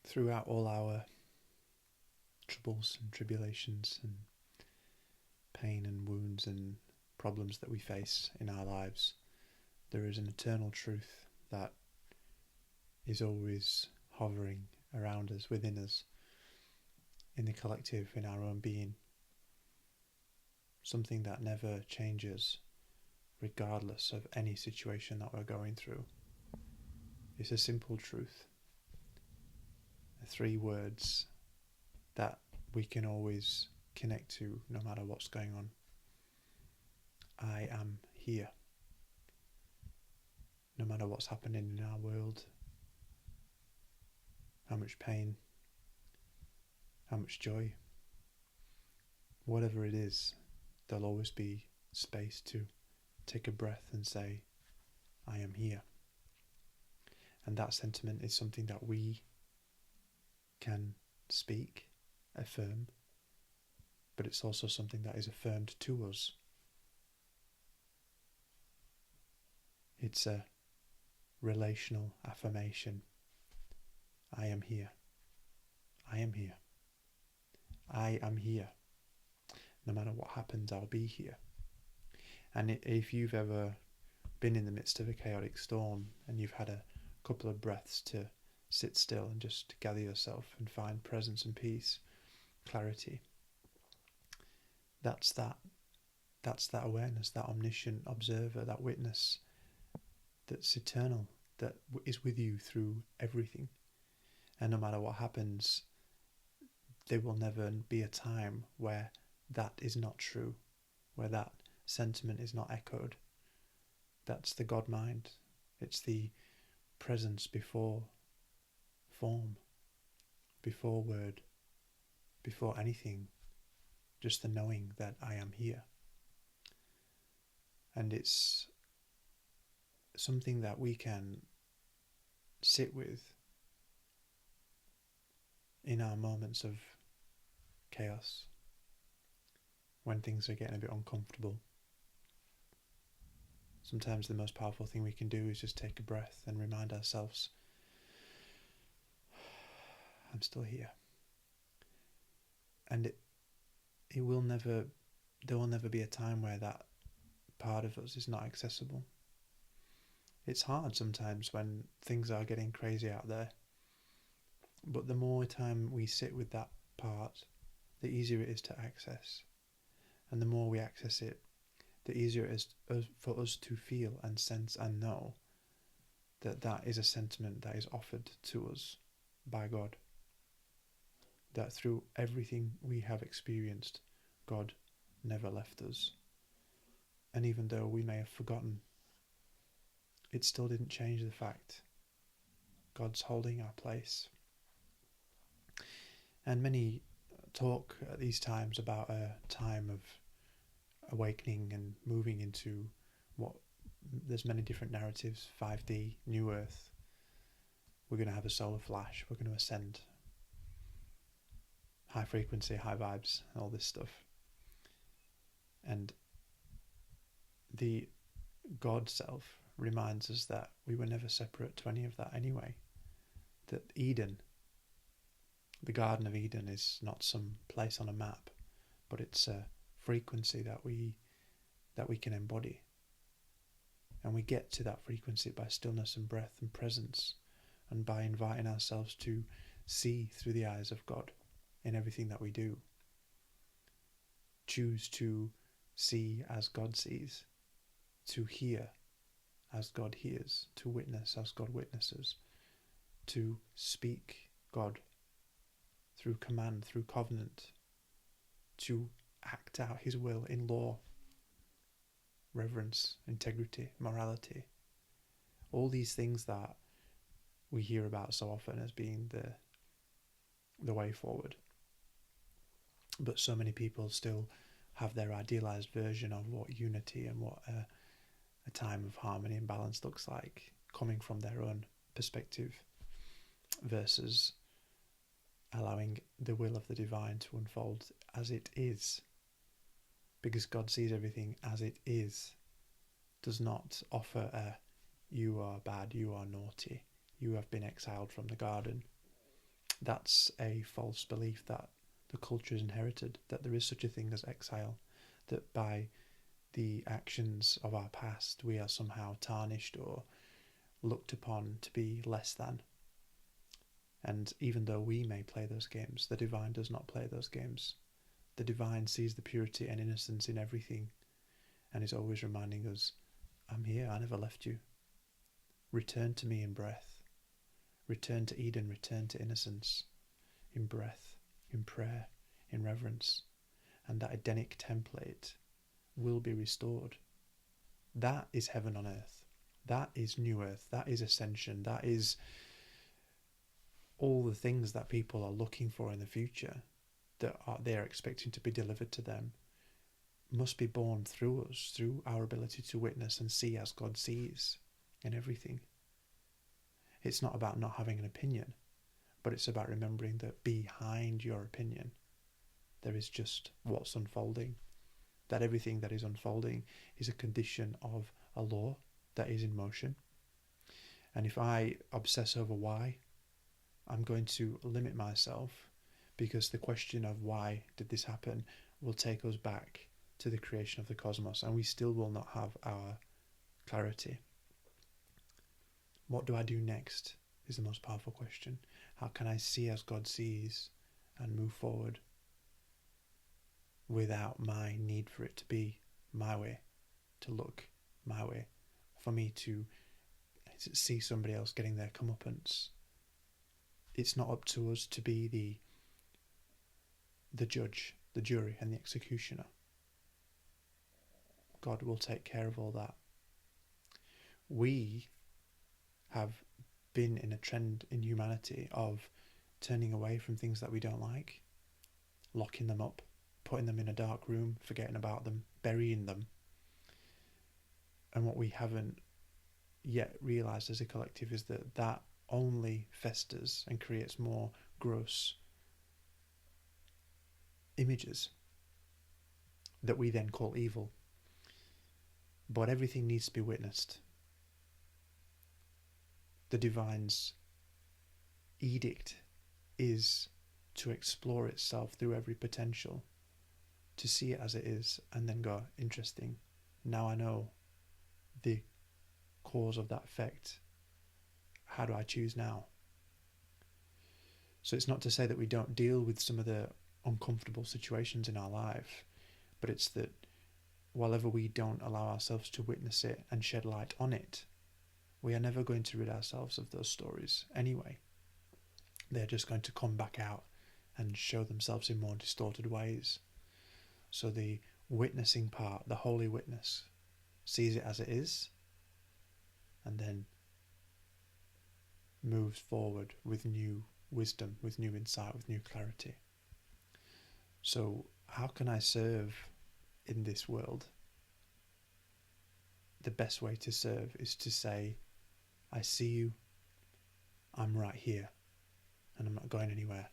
throughout all our troubles and tribulations and pain and wounds and problems that we face in our lives, there is an eternal truth that is always hovering around us, within us, in the collective, in our own being. Something that never changes regardless of any situation that we're going through. It's a simple truth. 3 words that we can always connect to no matter what's going on. I am here. No matter what's happening in our world, how much pain, how much joy, whatever it is, there'll always be space to take a breath and say, I am here. And that sentiment is something that we can speak, affirm, but it's also something that is affirmed to us. It's a relational affirmation. I am here. I am here. I am here. No matter what happens, I'll be here. And if you've ever been in the midst of a chaotic storm and you've had a couple of breaths to sit still and just gather yourself and find presence and peace, clarity, that's that awareness, that omniscient observer, that witness that's eternal, that is with you through everything. And no matter what happens, there will never be a time where that is not true, where that sentiment is not echoed. That's the God mind. It's the presence before form, before word, before anything, just the knowing that I am here. And it's something that we can sit with in our moments of chaos, when things are getting a bit uncomfortable. Sometimes the most powerful thing we can do is just take a breath and remind ourselves, I'm still here. And there will never be a time where that part of us is not accessible. It's hard sometimes when things are getting crazy out there, but the more time we sit with that part, the easier it is to access. And the more we access it, the easier it is for us to feel and sense and know that that is a sentiment that is offered to us by God. That through everything we have experienced, God never left us. And even though we may have forgotten, it still didn't change the fact God's holding our place. And many talk at these times about a time of awakening and moving into what, there's many different narratives, 5D, New Earth. We're going to have a solar flash, we're going to ascend, high frequency, high vibes, all this stuff. And the God self reminds us that we were never separate to any of that anyway. That Eden, the Garden of Eden, is not some place on a map, but it's a frequency that we can embody. And we get to that frequency by stillness and breath and presence, and by inviting ourselves to see through the eyes of God in everything that we do. Choose to see as God sees, to hear as God hears, to witness as God witnesses, to speak God through command, through covenant, to act out his will in law, reverence, integrity, morality. All these things that we hear about so often as being the way forward. But so many people still have their idealized version of what unity and what a time of harmony and balance looks like, coming from their own perspective, versus allowing the will of the divine to unfold as it is. Because God sees everything as it is, does not offer you are bad, you are naughty, you have been exiled from the garden. That's a false belief that the culture has inherited, that there is such a thing as exile, that by the actions of our past we are somehow tarnished or looked upon to be less than. And even though we may play those games, the divine does not play those games. The divine sees the purity and innocence in everything and is always reminding us, I'm here, I never left you. Return to me in breath. Return to Eden, return to innocence, in breath, in prayer, in reverence. And that Edenic template will be restored. That is heaven on earth. That is new earth. That is ascension. That is all the things that people are looking for in the future, that they are expecting to be delivered to them, must be born through us, through our ability to witness and see as God sees in everything. It's not about not having an opinion, but it's about remembering that behind your opinion there is just what's unfolding, that everything that is unfolding is a condition of a law that is in motion. And if I obsess over why, I'm going to limit myself, because the question of why did this happen will take us back to the creation of the cosmos, and we still will not have our clarity. What do I do next is the most powerful question. How can I see as God sees and move forward without my need for it to be my way, to look my way, for me to see somebody else getting their comeuppance? It's not up to us to be the judge, the jury, and the executioner. God will take care of all that. We have been in a trend in humanity of turning away from things that we don't like, locking them up, putting them in a dark room, forgetting about them, burying them. And what we haven't yet realised as a collective is that that only festers and creates more gross images that we then call evil. But everything needs to be witnessed. The divine's edict is to explore itself through every potential, to see it as it is, and then go, interesting, now I know the cause of that effect. How do I choose now? So it's not to say that we don't deal with some of the uncomfortable situations in our life, but it's that whilever we don't allow ourselves to witness it and shed light on it, we are never going to rid ourselves of those stories anyway. They're just going to come back out and show themselves in more distorted ways. So the witnessing part, the holy witness, sees it as it is and then moves forward with new wisdom, with new insight, with new clarity. So how can I serve in this world? The best way to serve is to say, I see you, I'm right here, and I'm not going anywhere.